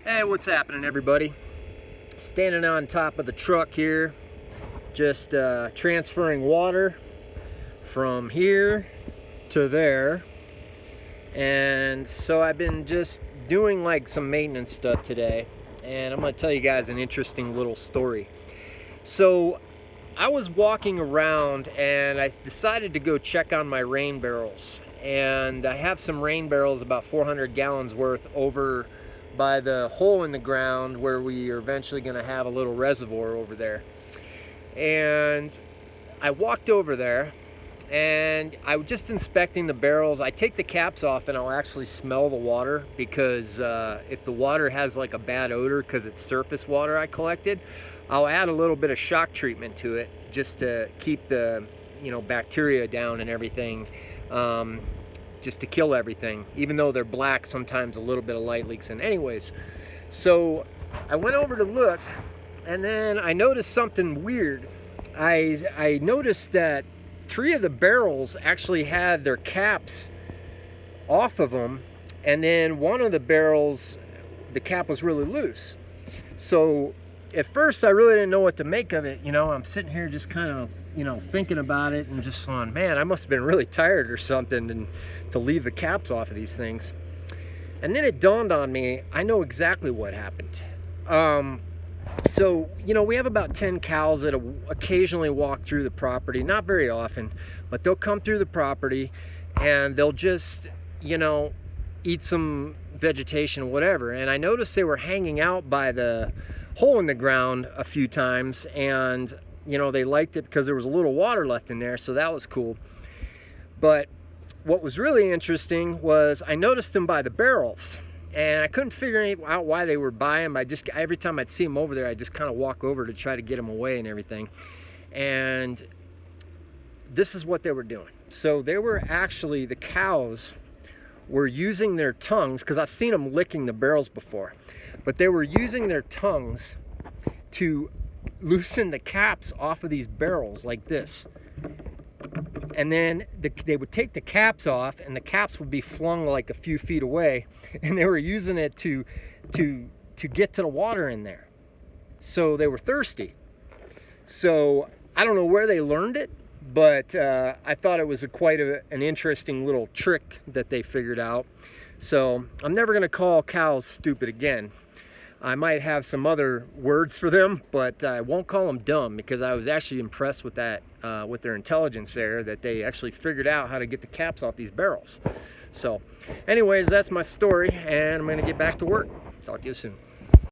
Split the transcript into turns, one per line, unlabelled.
Hey, what's happening, everybody? Standing on top of the truck here, just transferring water from here to there. And so I've been just doing like some maintenance stuff today, and I'm going to tell you guys an interesting little story. So I was walking around and I decided to go check on my rain barrels, and I have some rain barrels, about 400 gallons worth, over by the hole in the ground where we are eventually going to have a little reservoir over there. And I walked over there and I was just inspecting the barrels. I take the caps off and I'll actually smell the water, because if the water has like a bad odor because it's surface water I collected, I'll add a little bit of shock treatment to it just to keep the bacteria down and everything. Just to kill everything. Even though they're black, sometimes a little bit of light leaks in. Anyways, so I went over to look, and then I noticed something weird. I noticed that 3 of the barrels actually had their caps off of them, and then one of the barrels, the cap was really loose. So at first I really didn't know what to make of it. I'm sitting here just kind of thinking about it and just going, man, I must have been really tired or something and to leave the caps off of these things. And then it dawned on me, I know exactly what happened. So we have about 10 cows that occasionally walk through the property, not very often, but they'll come through the property and they'll just, eat some vegetation, whatever. And I noticed they were hanging out by the hole in the ground a few times, and they liked it because there was a little water left in there, so that was cool. But what was really interesting was I noticed them by the barrels, and I couldn't figure out why they were by them. Every time I'd see them over there, I'd just kind of walk over to try to get them away and everything. And this is what they were doing. So they were actually, the cows were using their tongues, because I've seen them licking the barrels before, but they were using their tongues to loosen the caps off of these barrels like this. And then they would take the caps off, and the caps would be flung like a few feet away, and they were using it to get to the water in there. So they were thirsty. So I don't know where they learned it, but I thought it was quite an interesting little trick that they figured out. So I'm never going to call cows stupid again. I might have some other words for them, but I won't call them dumb, because I was actually impressed with that, with their intelligence there, that they actually figured out how to get the caps off these barrels. So anyways, that's my story, and I'm going to get back to work. Talk to you soon.